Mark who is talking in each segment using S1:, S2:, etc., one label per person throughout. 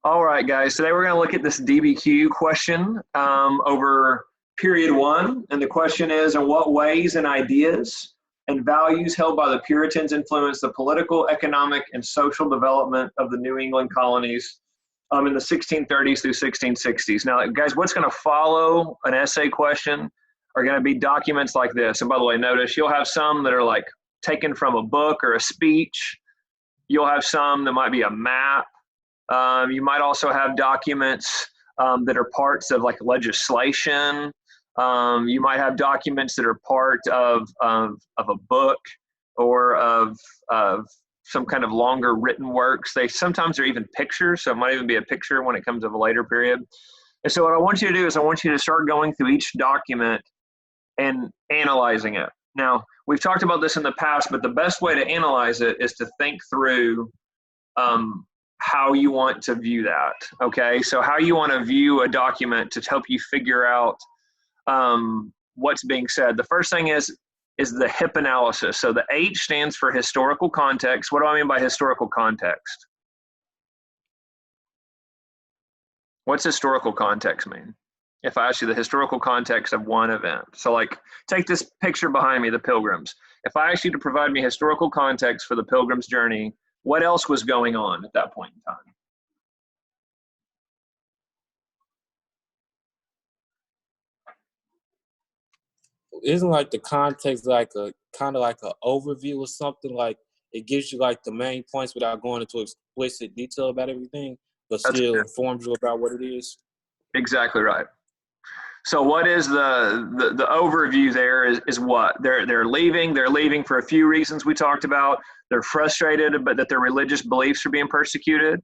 S1: All right, guys. Today we're going to look at this DBQ question over period one. And the question is, in what ways and ideas and values held by the Puritans influenced the political, economic, and social development of the New England colonies in the 1630s through 1660s? Now, guys, what's going to follow an essay question are going to be documents like this. And by the way, notice you'll have some that are like taken from a book or a speech. You'll have some that might be a map. You might also have documents that are parts of like legislation. You might have documents that are part of a book or of some kind of longer written works. They sometimes are even pictures, so it might even be a picture when it comes to a later period. And so what I want you to do is I want you to start going through each document and analyzing it. Now, we've talked about this in the past, but the best way to analyze it is to think through how you want to view that, okay? So how you want to view a document to help you figure out what's being said. The first thing is the HIP analysis. So the H stands for historical context. What do I mean by historical context? What's historical context mean? If I ask you the historical context of one event. So like, take this picture behind me, the Pilgrims. If I asked you to provide me historical context for the Pilgrim's journey, what else was going on at that point in time?
S2: Isn't like the context like a kind of like an overview or something? Like it gives you like the main points without going into explicit detail about everything, but still informs you about what it is.
S1: Exactly right. So what is the overview there is what? They're leaving. They're leaving for a few reasons we talked about. They're frustrated but that their religious beliefs are being persecuted.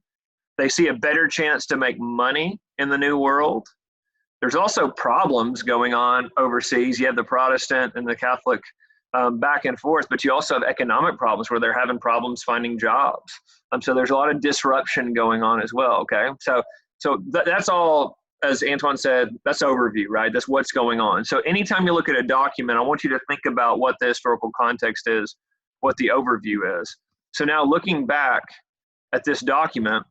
S1: They see a better chance to make money in the New World. There's also problems going on overseas. You have the Protestant and the Catholic back and forth, but you also have economic problems where they're having problems finding jobs. So there's a lot of disruption going on as well, okay? So that's all, as Antoine said, that's overview, right? That's what's going on. So anytime you look at a document, I want you to think about what the historical context is, what the overview is. So now looking back at this document,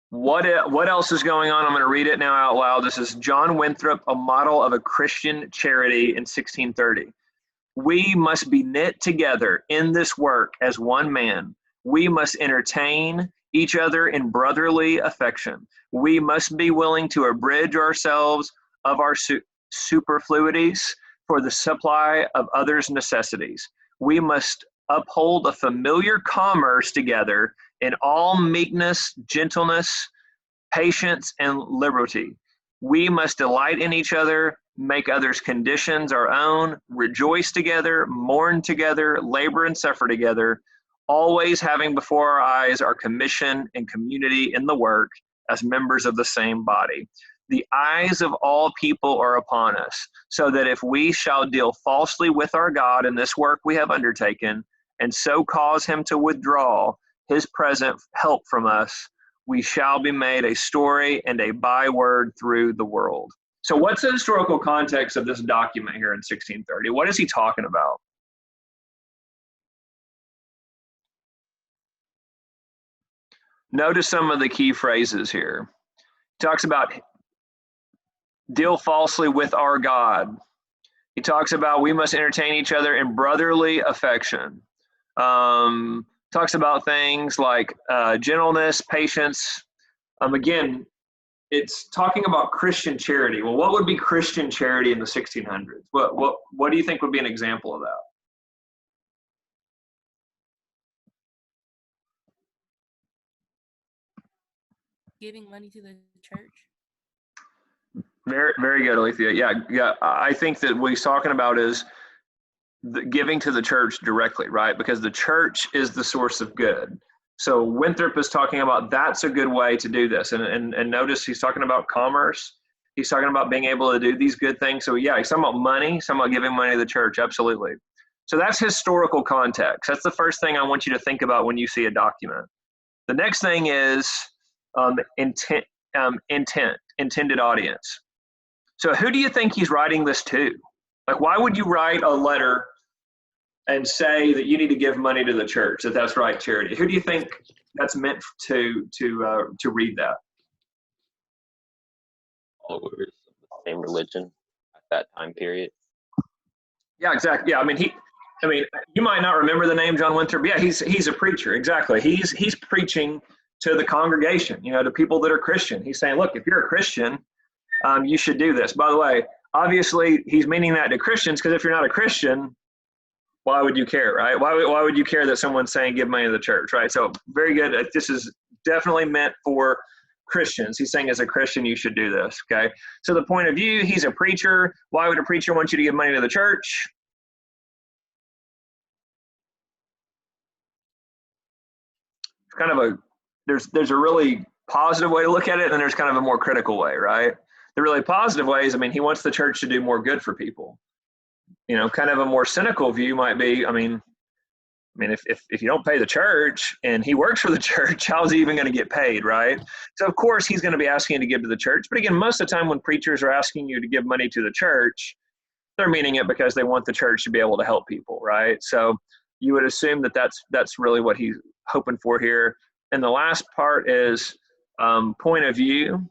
S1: what else is going on? I'm going to read it now out loud. This is John Winthrop, a model of a Christian charity in 1630. We must be knit together in this work as one man. We must entertain each other in brotherly affection. We must be willing to abridge ourselves of our superfluities for the supply of others' necessities. We must uphold a familiar commerce together in all meekness, gentleness, patience, and liberty. We must delight in each other, make others' conditions our own, rejoice together, mourn together, labor and suffer together, always having before our eyes our commission and community in the work as members of the same body. The eyes of all people are upon us, so that if we shall deal falsely with our God in this work we have undertaken, and so cause him to withdraw his present help from us, we shall be made a story and a byword through the world. So what's the historical context of this document here in 1630? What is he talking about? Notice some of the key phrases here. He talks about deal falsely with our God. He talks about we must entertain each other in brotherly affection. Talks about things like gentleness, patience. Again, it's talking about Christian charity. Well, what would be Christian charity in the 1600s? What do you think would be an example of that?
S3: Giving money to the church.
S1: Very, very good, Alethea. Yeah. I think that what he's talking about is giving to the church directly, right? Because the church is the source of good. So Winthrop is talking about that's a good way to do this. And notice he's talking about commerce. He's talking about being able to do these good things. So yeah, he's talking about money. He's talking about giving money to the church. Absolutely. So that's historical context. That's the first thing I want you to think about when you see a document. The next thing is intent, intended audience. So who do you think he's writing this to? Like, why would you write a letter and say that you need to give money to the church, that's right charity. Who do you think that's meant to read that?
S4: Followers of the same religion at that time period.
S1: Yeah, exactly. Yeah, I mean, you might not remember the name John Winthrop, but yeah, he's a preacher. Exactly. He's preaching to the congregation, to people that are Christian. He's saying, look, if you're a Christian, you should do this. By the way, obviously, he's meaning that to Christians, because if you're not a Christian, why would you care, right? Why would you care that someone's saying give money to the church, right? So very good. This is definitely meant for Christians. He's saying as a Christian, you should do this, okay? So the point of view, he's a preacher. Why would a preacher want you to give money to the church? It's kind of there's a really positive way to look at it, and then there's kind of a more critical way, right? The really positive way is, he wants the church to do more good for people. Kind of a more cynical view might be, if you don't pay the church and he works for the church, how's he even going to get paid, right? So of course he's going to be asking you to give to the church. But again, most of the time when preachers are asking you to give money to the church, they're meaning it because they want the church to be able to help people, right? So you would assume that that's really what he's hoping for here. And the last part is point of view.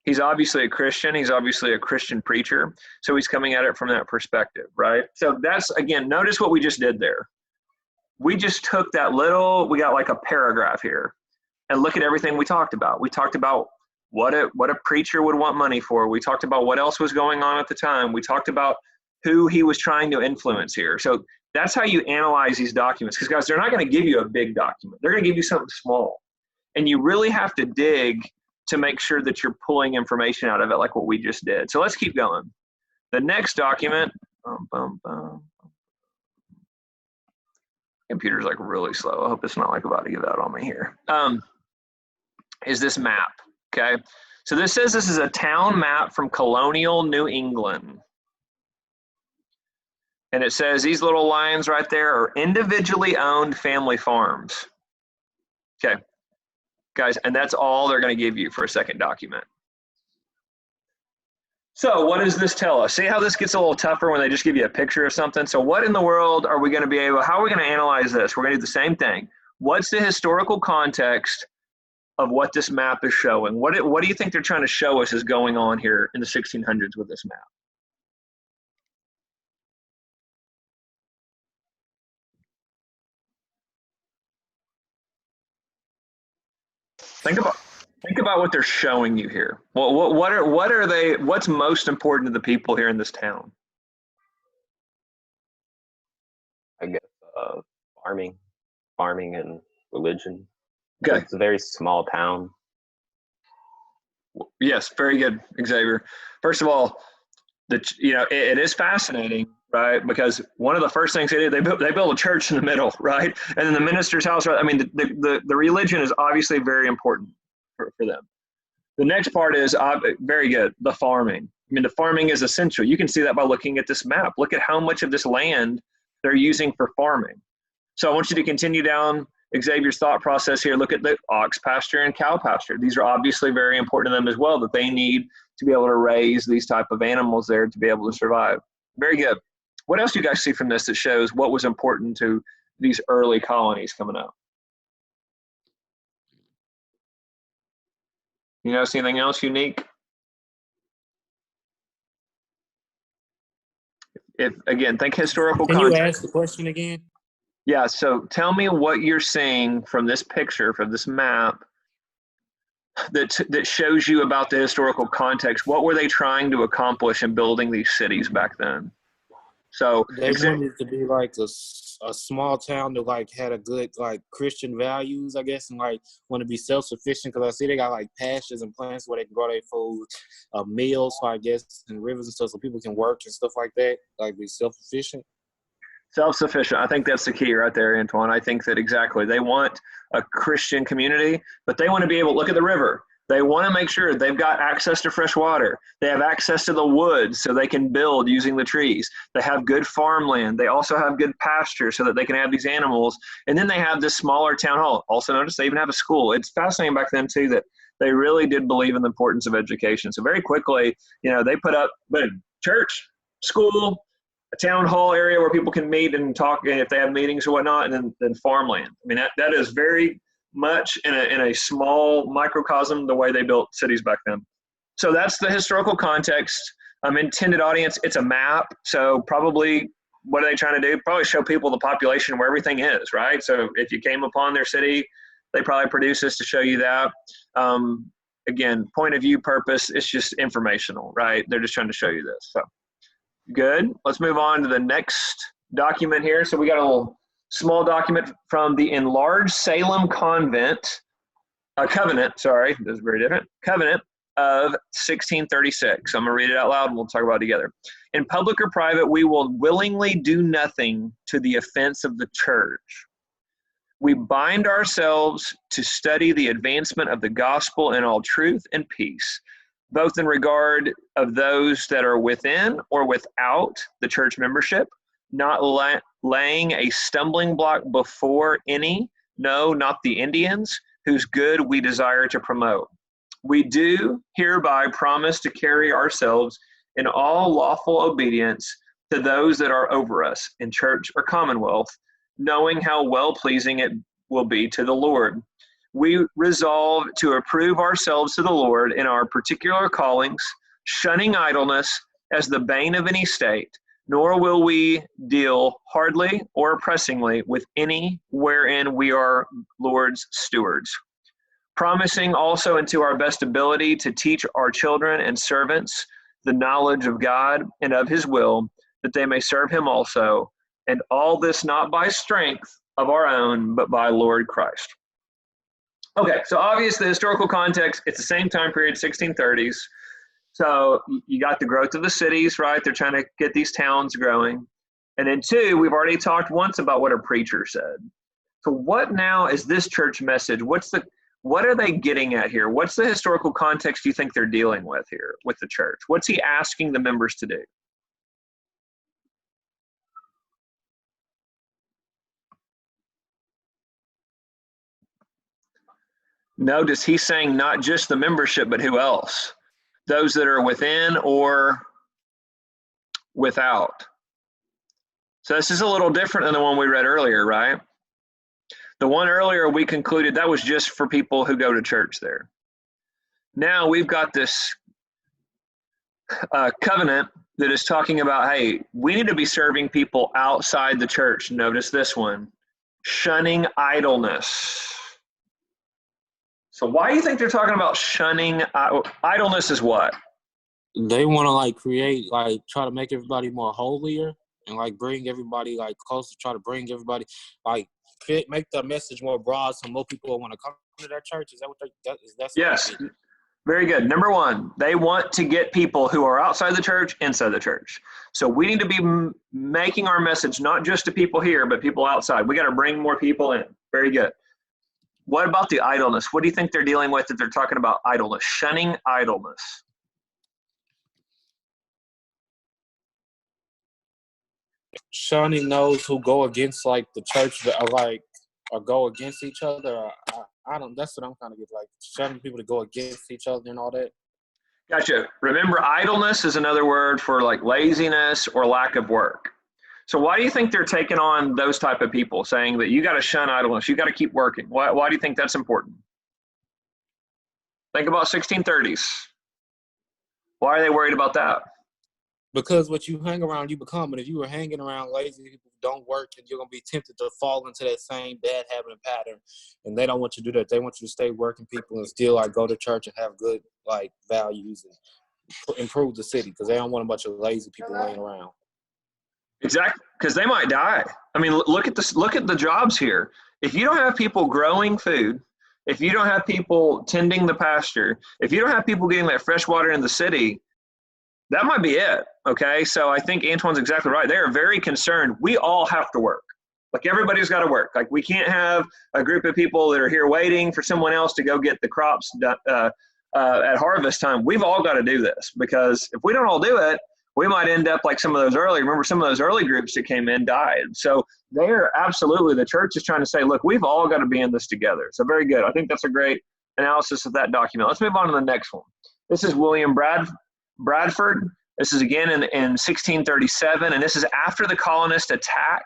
S1: He's obviously a Christian. He's obviously a Christian preacher. So he's coming at it from that perspective, right? So that's, again, notice what we just did there. We just took we got like a paragraph here, and look at everything we talked about. We talked about what a preacher would want money for. We talked about what else was going on at the time. We talked about who he was trying to influence here. So that's how you analyze these documents. Because guys, they're not going to give you a big document. They're going to give you something small. And you really have to dig to make sure that you're pulling information out of it like what we just did. So let's keep going. The next document, computer's like really slow. I hope it's not like about to give out on me here. Is this map, okay? So this says this is a town map from colonial New England. And it says these little lines right there are individually owned family farms. Okay, guys, and that's all they're going to give you for a second document. So what does this tell us? See how this gets a little tougher when they just give you a picture of something? So what in the world are we going to be able, how are we going to analyze this? We're going to do the same thing. What's the historical context of what this map is showing? What do you think they're trying to show us is going on here in the 1600s with this map? Think about what they're showing you here. Well, what's most important to the people here in this town?
S4: I guess farming and religion.
S1: Okay.
S4: It's a very small town.
S1: Yes, very good, Xavier. First of all, it is fascinating, right? Because one of the first things they did, they built a church in the middle, right? And then the minister's house, right? The religion is obviously very important for them. The next part is very good, the farming. The farming is essential. You can see that by looking at this map. Look at how much of this land they're using for farming. So I want you to continue down Xavier's thought process here. Look at the ox pasture and cow pasture. These are obviously very important to them as well, that they need to be able to raise these type of animals there to be able to survive. Very good. What else do you guys see from this that shows what was important to these early colonies coming up? You notice anything else unique? Again, think historical context.
S2: Can you ask the question again?
S1: Yeah, so tell me what you're seeing from this picture, from this map, that shows you about the historical context. What were they trying to accomplish in building these cities back then? So
S2: they wanted to be like a small town that like had a good like Christian values, I guess, and like want to be self-sufficient, because I see they got like pastures and plants where they can grow their food, meals, so I guess, and rivers and stuff, so people can work and stuff like that, like be self-sufficient.
S1: Self-sufficient. I think that's the key right there, Antoine. I think that exactly. They want a Christian community, but they want to be able to look at the river. They want to make sure they've got access to fresh water. They have access to the woods so they can build using the trees. They have good farmland. They also have good pasture so that they can have these animals. And then they have this smaller town hall. Also notice they even have a school. It's fascinating back then too that they really did believe in the importance of education. So very quickly, they put up church, school, a town hall area where people can meet and talk if they have meetings or whatnot, and then farmland. I mean, that is very much in a small microcosm the way they built cities back then. So that's the historical context. Intended audience, it's a map. So probably what are they trying to do? Probably show people the population where everything is, right? So if you came upon their city, they probably produce this to show you that. Again, point of view, purpose, it's just informational, right? They're just trying to show you this. So good. Let's move on to the next document here. So we got a little small document from the enlarged Salem covenant, that's very different, covenant of 1636. I'm going to read it out loud and we'll talk about it together. In public or private, we will willingly do nothing to the offense of the church. We bind ourselves to study the advancement of the gospel in all truth and peace, both in regard of those that are within or without the church membership, not laying a stumbling block before any, no, not the Indians, whose good we desire to promote. We do hereby promise to carry ourselves in all lawful obedience to those that are over us in church or commonwealth, knowing how well-pleasing it will be to the Lord. We resolve to approve ourselves to the Lord in our particular callings, shunning idleness as the bane of any state, nor will we deal hardly or oppressingly with any wherein we are Lord's stewards. Promising also into our best ability to teach our children and servants the knowledge of God and of his will, that they may serve him also, and all this not by strength of our own, but by Lord Christ. Okay, so obviously the historical context, it's the same time period, 1630s. So you got the growth of the cities, right? They're trying to get these towns growing. And then two, we've already talked once about what a preacher said. So what now is this church message? What are they getting at here? What's the historical context you think they're dealing with here with the church? What's he asking the members to do? Notice he's saying not just the membership, but who else? Those that are within or without. So this is a little different than the one we read earlier, right? The one earlier we concluded that was just for people who go to church there. Now we've got this covenant that is talking about, hey, we need to be serving people outside the church. Notice this one, shunning idleness. So why do you think they're talking about shunning idleness? Is what?
S2: They want to try to make everybody more holier and bring everybody closer, try to bring everybody make the message more broad so more people want to come to their church. Is that what that's
S1: yes. Very good. Number one, they want to get people who are outside the church inside the church. So we need to be making our message not just to people here, but people outside. We got to bring more people in. Very good. What about the idleness? What do you think they're dealing with if they're talking about idleness, shunning idleness?
S2: Shunning those who go against the church or go against each other. I don't. That's what I'm kind of get shunning people to go against each other and all that.
S1: Gotcha. Remember, idleness is another word for laziness or lack of work. So why do you think they're taking on those type of people, saying that you got to shun idleness, you got to keep working? Why do you think that's important? Think about 1630s. Why are they worried about that?
S2: Because what you hang around, you become. And if you were hanging around lazy people who don't work, then you're going to be tempted to fall into that same bad habit and pattern. And they don't want you to do that. They want you to stay working people and still go to church and have good values and improve the city, because they don't want a bunch of lazy people laying around.
S1: Exactly, because they might die. I mean, look at this. Look at the jobs here. If you don't have people growing food, if you don't have people tending the pasture, if you don't have people getting that fresh water in the city, that might be it. Okay, so I think Antoine's exactly right. They are very concerned. We all have to work. Everybody's got to work. We can't have a group of people that are here waiting for someone else to go get the crops done, at harvest time. We've all got to do this, because if we don't all do it, we might end up like some of those early groups that came in died. So they're absolutely, the church is trying to say, look, we've all got to be in this together. So very good. I think that's a great analysis of that document. Let's move on to the next one. This is William Bradford, This is again in 1637, and this is after the colonists attack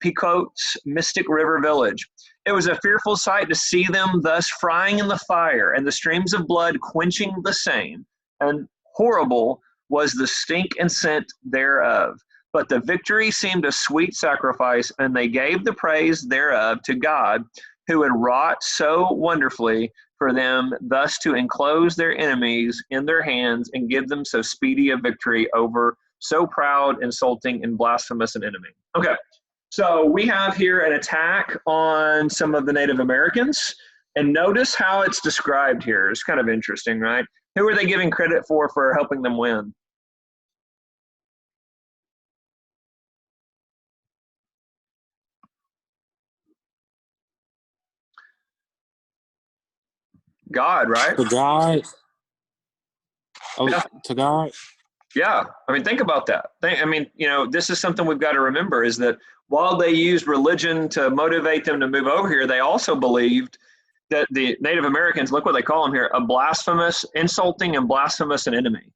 S1: Picote's Mystic River village. It was a fearful sight to see them thus frying in the fire, and the streams of blood quenching the same, and horrible was the stink and scent thereof. But the victory seemed a sweet sacrifice, and they gave the praise thereof to God, who had wrought so wonderfully for them, thus to enclose their enemies in their hands and give them so speedy a victory over so proud, insulting, and blasphemous an enemy. Okay, so we have here an attack on some of the Native Americans, and notice how it's described here. It's kind of interesting, right? Who are they giving credit for helping them win? God, right?
S2: To God. Oh,
S1: Yeah.
S2: to God.
S1: Yeah, I mean, think about that. This is something we've got to remember, is that while they used religion to motivate them to move over here, they also believed that the Native Americans, look what they call them here, a blasphemous, insulting, and blasphemous an enemy.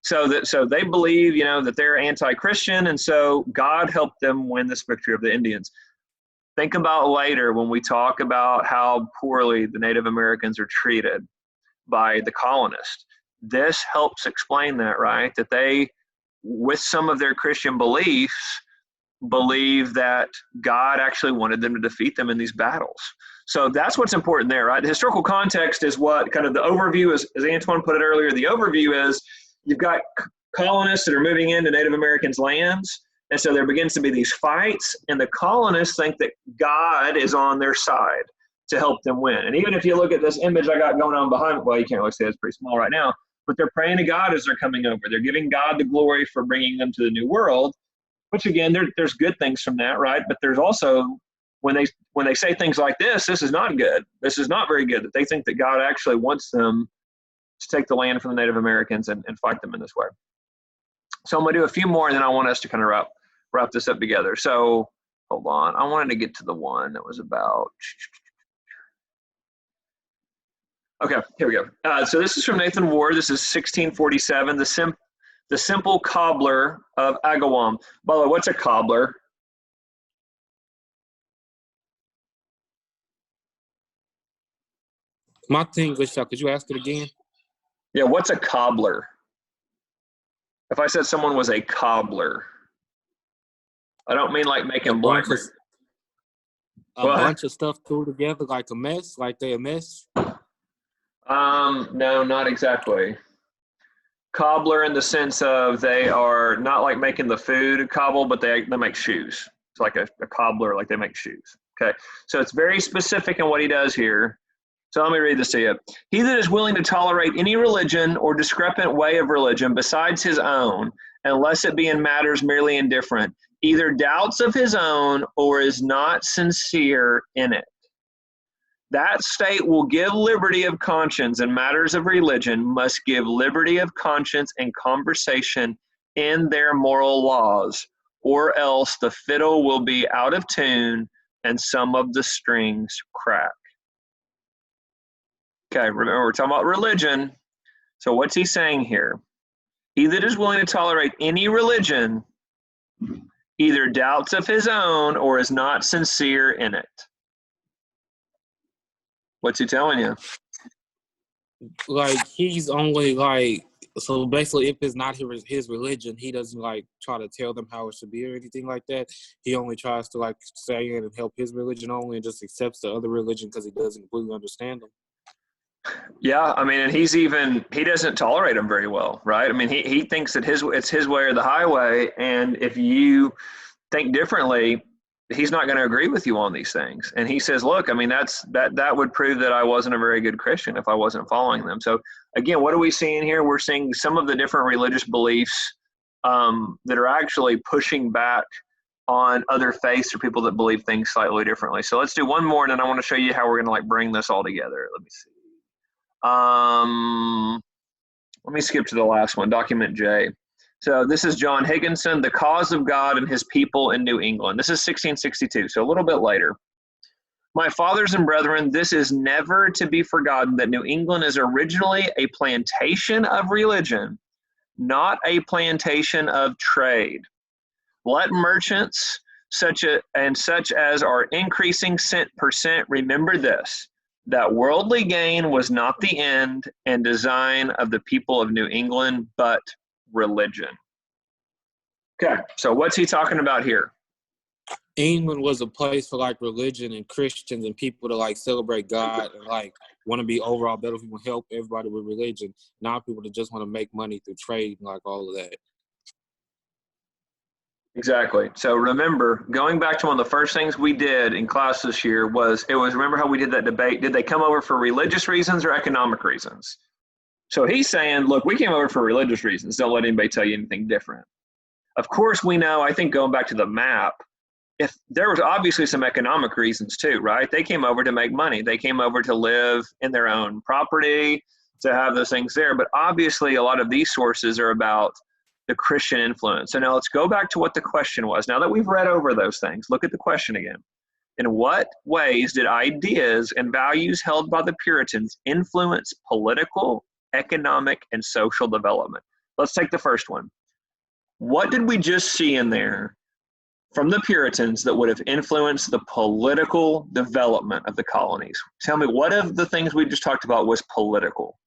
S1: So they believe, that they're anti-Christian, and so God helped them win this victory of the Indians. Think about later when we talk about how poorly the Native Americans are treated by the colonists. This helps explain that, right? That they, with some of their Christian beliefs, believe that God actually wanted them to defeat them in these battles. So that's what's important there, right? The historical context is what kind of the overview is, as Antoine put it earlier, the overview is you've got colonists that are moving into Native Americans' lands, and so there begins to be these fights, and the colonists think that God is on their side to help them win. And even if you look at this image I got going on behind, well, you can't really see it, it's pretty small right now, but they're praying to God as they're coming over. They're giving God the glory for bringing them to the new world, which again, there's good things from that, right? But there's also, when they say things like this is not good. This is not very good, that they think that God actually wants them to take the land from the Native Americans and fight them in this way. So I'm going to do a few more, and then I want us to kind of wrap this up together. So hold on. I wanted to get to the one that was about. Okay, here we go. So this is from Nathan Ward. This is 1647, the simple cobbler of Agawam. By the way, what's a cobbler?
S2: My English, could you ask it again?
S1: Yeah, what's a cobbler? If I said someone was a cobbler, I don't mean like making blackberry.
S2: A bunch of stuff thrown together like a mess, like they a mess?
S1: No, not exactly. Cobbler in the sense of they are not like making the food cobble, but they make shoes. It's like a cobbler, like they make shoes. Okay, so it's very specific in what he does here. So let me read this to you. He that is willing to tolerate any religion or discrepant way of religion besides his own, unless it be in matters merely indifferent, either doubts of his own or is not sincere in it. That state will give liberty of conscience in matters of religion, must give liberty of conscience and conversation in their moral laws, or else the fiddle will be out of tune and some of the strings crack. Okay, remember we're talking about religion. So what's he saying here? He that is willing to tolerate any religion either doubts of his own or is not sincere in it. What's he telling you?
S2: Like, he's only like, so basically if it's not his religion, he doesn't like try to tell them how it should be or anything like that. He only tries to like say in and help his religion only, and just accepts the other religion because he doesn't completely understand them.
S1: Yeah, I mean, and he doesn't tolerate them very well, right? I mean, he thinks that it's his way or the highway, and if you think differently, he's not going to agree with you on these things. And he says, look, I mean, that would prove that I wasn't a very good Christian if I wasn't following them. So again, what are we seeing here? We're seeing some of the different religious beliefs that are actually pushing back on other faiths or people that believe things slightly differently. So let's do one more, and then I want to show you how we're going to like bring this all together. Let me see. Let me skip to the last one, document J. So this is John Higginson, The Cause of God and His People in New England. This is 1662, so a little bit later. My fathers and brethren, this is never to be forgotten that New England is originally a plantation of religion, not a plantation of trade. Let merchants such as are increasing cent per cent remember this, that worldly gain was not the end and design of the people of New England, but religion. Okay, so what's he talking about here?
S2: England was a place for like religion and Christians and people to like celebrate God and like want to be overall better people, help everybody with religion, not people that just want to make money through trade and like all of that.
S1: Exactly. So remember, going back to one of the first things we did in class this year was remember how we did that debate? Did they come over for religious reasons or economic reasons? So he's saying, look, we came over for religious reasons. Don't let anybody tell you anything different. Of course, we know, I think going back to the map, if there was obviously some economic reasons too, right? They came over to make money. They came over to live in their own property, to have those things there. But obviously a lot of these sources are about the Christian influence. So now let's go back to what the question was. Now that we've read over those things, look at the question again. In what ways did ideas and values held by the Puritans influence political, economic, and social development? Let's take the first one. What did we just see in there from the Puritans that would have influenced the political development of the colonies? Tell me, what of the things we just talked about was political?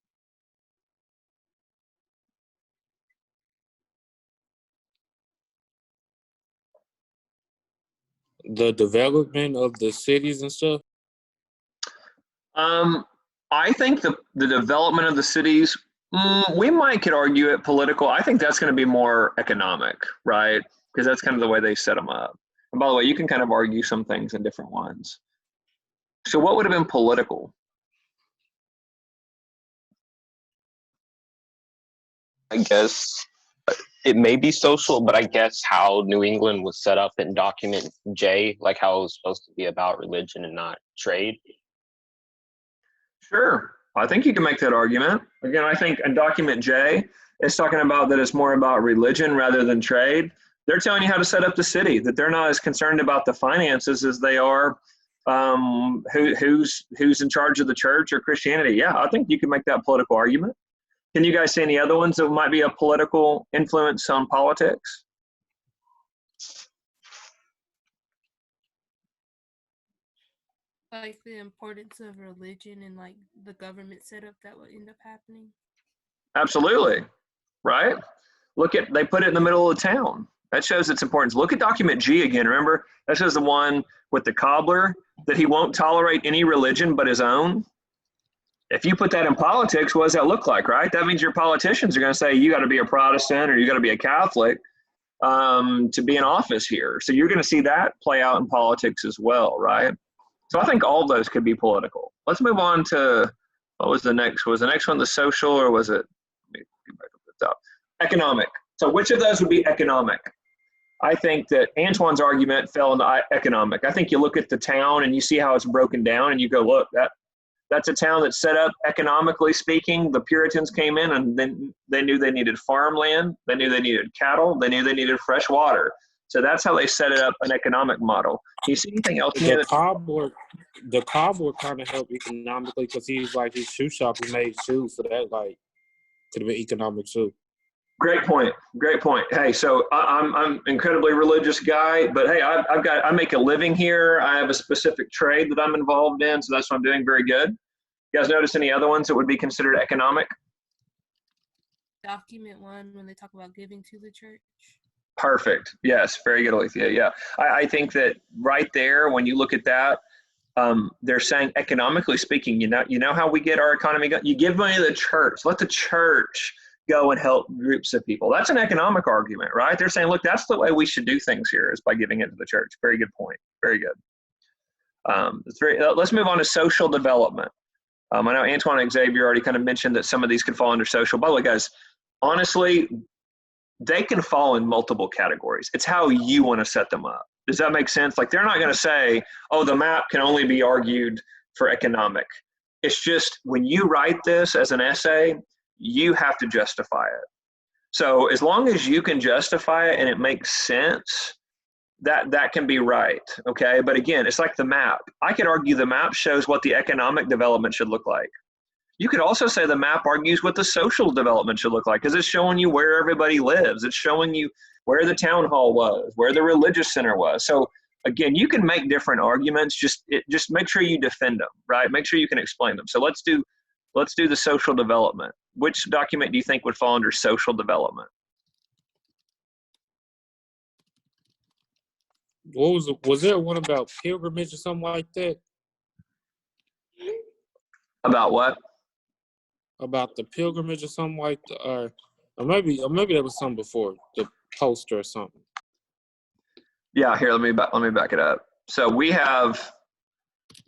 S2: The development of the cities and stuff?
S1: I think the development of the cities, we could argue it political. I think that's going to be more economic, right? Because that's kind of the way they set them up. And by the way, you can kind of argue some things in different ones. So what would have been political?
S4: I guess it may be social, but I guess how New England was set up in document J, like how it was supposed to be about religion and not trade.
S1: Sure. I think you can make that argument. Again, I think in document J, it's talking about that it's more about religion rather than trade. They're telling you how to set up the city, that they're not as concerned about the finances as they are who's in charge of the church or Christianity. Yeah, I think you can make that political argument. Can you guys see any other ones that might be a political influence on politics?
S3: Like the importance of religion and like the government setup that would end up happening.
S1: Absolutely, right? They put it in the middle of the town. That shows its importance. Look at document G again. Remember, that shows the one with the cobbler, that he won't tolerate any religion but his own. If you put that in politics, what does that look like, right? That means your politicians are going to say you got to be a Protestant or you got to be a Catholic to be in office here. So you're going to see that play out in politics as well, right? So I think all of those could be political. Let's move on to, what was the next? Was the next one the social, or was it, let me get back up to the top, economic? So which of those would be economic? I think that Antoine's argument fell into economic. I think you look at the town and you see how it's broken down and you go, look, that's a town that's set up economically speaking. The Puritans came in and then they knew they needed farmland. They knew they needed cattle. They knew they needed fresh water. So that's how they set it up, an economic model. Do you see anything else?
S2: The cobbler kind of helped economically because he's like his shoe shop. He made shoes, so that like could have been economic too.
S1: Great point. Great point. Hey, so I'm incredibly religious guy, but hey, I make a living here. I have a specific trade that I'm involved in, so that's what I'm doing. Very good. You guys notice any other ones that would be considered economic?
S3: Document 1 when they talk about giving to the church.
S1: Perfect. Yes, very good, Alethea. Yeah, I think that right there, when you look at that, they're saying economically speaking, you know how we get our economy going? You give money to the church. Let the church go and help groups of people. That's an economic argument, right? They're saying, look, that's the way we should do things here, is by giving it to the church. Very good point. Very good. Let's move on to social development. I know Antoine and Xavier already kind of mentioned that some of these could fall under social. By the way, guys, honestly, they can fall in multiple categories. It's how you want to set them up. Does that make sense? Like, they're not going to say, oh, the map can only be argued for economic. It's just when you write this as an essay, you have to justify it. So as long as you can justify it and it makes sense, that can be right, okay? But again, it's like the map. I could argue the map shows what the economic development should look like. You could also say the map argues what the social development should look like, because it's showing you where everybody lives. It's showing you where the town hall was, where the religious center was. So again, you can make different arguments. Just make sure you defend them, right? Make sure you can explain them. So let's do the social development. Which document do you think would fall under social development?
S2: Was there one about pilgrimage or something like that?
S1: About what?
S2: About the pilgrimage or something like that, or maybe there was something before the poster or something.
S1: Yeah, here, let me back it up. So we have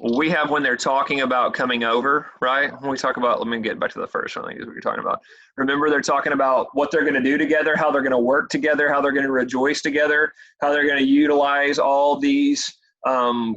S1: when they're talking about coming over, right? When we talk about, let me get back to the first one, I think is what you're talking about. Remember, they're talking about what they're going to do together, how they're going to work together, how they're going to rejoice together, how they're going to utilize all these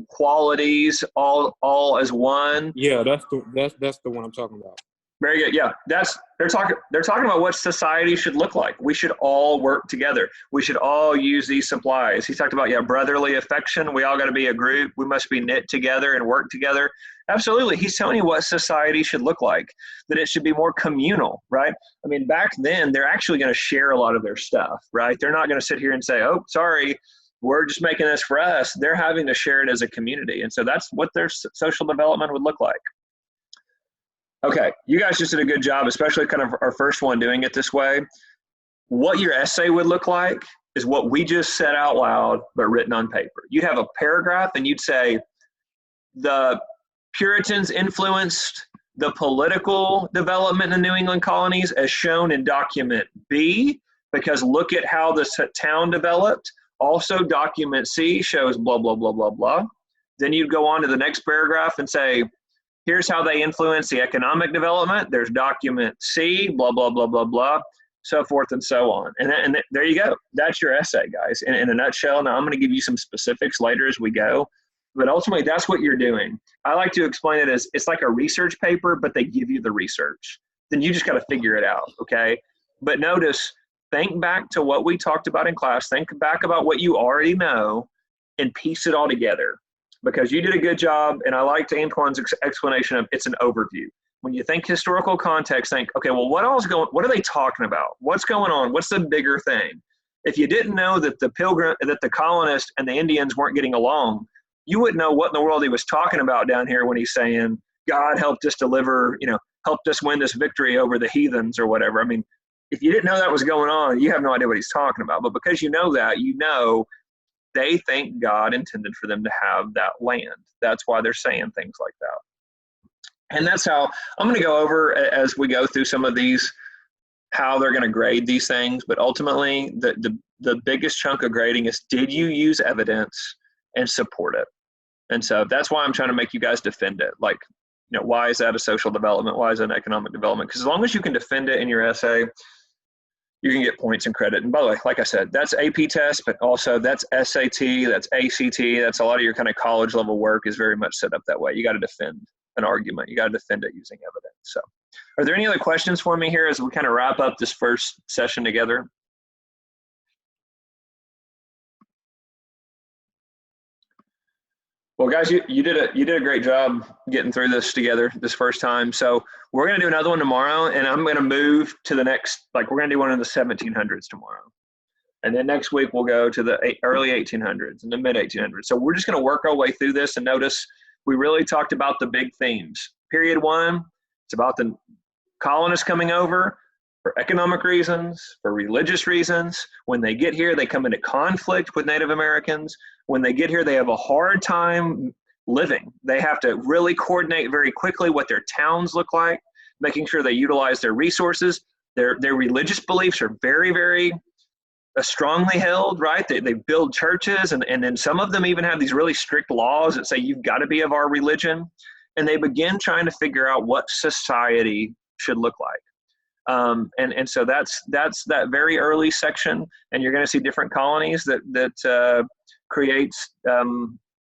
S1: qualities all as one.
S2: Yeah, that's the one I'm talking about.
S1: Very good. Yeah, they're talking about what society should look like. We should all work together. We should all use these supplies. He talked about brotherly affection. We all got to be a group. We must be knit together and work together. Absolutely. He's telling you what society should look like, that it should be more communal, right? I mean, back then they're actually going to share a lot of their stuff, right? They're not going to sit here and say, "Oh, sorry, we're just making this for us." They're having to share it as a community. And so that's what their social development would look like. Okay, you guys just did a good job, especially kind of our first one doing it this way. What your essay would look like is what we just said out loud, but written on paper. You'd have a paragraph and you'd say, the Puritans influenced the political development in the New England colonies as shown in document B, because look at how the town developed. Also, document C shows blah, blah, blah, blah, blah. Then you'd go on to the next paragraph and say, here's how they influence the economic development. There's document C, blah, blah, blah, blah, blah, so forth and so on. And there you go. That's your essay, guys, in a nutshell. Now, I'm going to give you some specifics later as we go. But ultimately, that's what you're doing. I like to explain it as it's like a research paper, but they give you the research. Then you just got to figure it out, okay? But notice, think back to what we talked about in class. Think back about what you already know and piece it all together. Because you did a good job, and I liked Antoine's explanation of it's an overview. When you think historical context, think, okay, well, what are they talking about? What's going on? What's the bigger thing? If you didn't know that the colonists and the Indians weren't getting along, you wouldn't know what in the world he was talking about down here when he's saying, God helped us deliver, helped us win this victory over the heathens or whatever. I mean, if you didn't know that was going on, you have no idea what he's talking about. But because you know that, they think God intended for them to have that land. That's why they're saying things like that. And that's how I'm going to go over as we go through some of these, how they're going to grade these things. But ultimately, the biggest chunk of grading is, did you use evidence and support it? And so that's why I'm trying to make you guys defend it. Like, why is that a social development? Why is it an economic development? Because as long as you can defend it in your essay, you can get points and credit. And by the way, like I said, that's AP test, but also that's SAT, that's ACT, that's a lot of your kind of college level work is very much set up that way. You got to defend an argument. You got to defend it using evidence. So are there any other questions for me here as we kind of wrap up this first session together? Well, guys, you did a great job getting through this together this first time. So we're going to do another one tomorrow, and I'm going to move to the next, we're going to do one in the 1700s tomorrow. And then next week we'll go to the early 1800s and the mid 1800s. So we're just going to work our way through this, and notice we really talked about the big themes. Period 1, it's about the colonists coming over for economic reasons, for religious reasons. When they get here, they come into conflict with Native Americans. When they get here, they have a hard time living. They have to really coordinate very quickly what their towns look like, making sure they utilize their resources. Their religious beliefs are very, very strongly held, right? They build churches, and then some of them even have these really strict laws that say you've got to be of our religion. And they begin trying to figure out what society should look like. And so that's that very early section, and you're going to see different colonies that creates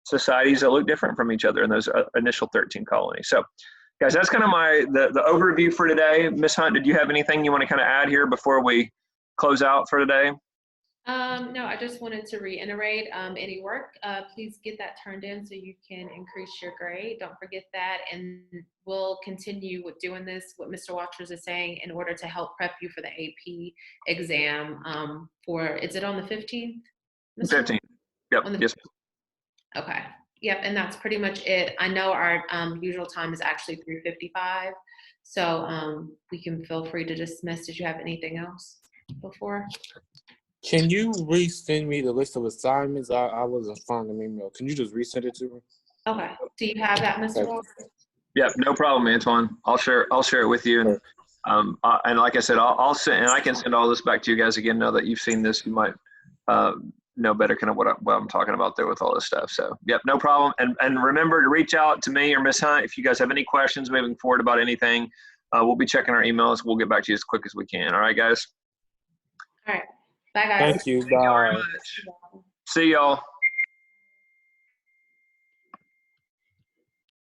S1: societies that look different from each other in those initial 13 colonies. So, guys, that's kind of the overview for today. Ms. Hunt, did you have anything you want to kind of add here before we close out for today?
S5: No, I just wanted to reiterate, any work, please get that turned in so you can increase your grade. Don't forget that. And we'll continue with doing this, what Mr. Waters is saying, in order to help prep you for the AP exam. Is it on the 15th?
S1: 15. Yep. Yes.
S5: Okay. Yep. And that's pretty much it. I know our usual time is actually 3:55. So we can feel free to dismiss. Did you have anything else before?
S2: Can you resend me the list of assignments? I wasn't finding the email. Can you just resend it to me?
S5: Okay. Do you have that, Mr. Walker?
S1: Yep. No problem, Antoine. I'll share it with you. And and like I said, I'll send, and I can send all this back to you guys again. Now that you've seen this, you might know better kind of what I'm talking about there with all this stuff. So yep, no problem. And remember to reach out to me or Miss Hunt if you guys have any questions moving forward about anything. We'll be checking our emails. We'll get back to you as quick as we can. All right, guys.
S5: All right. Bye, guys.
S2: Thank you.
S1: Thank you very much. See y'all.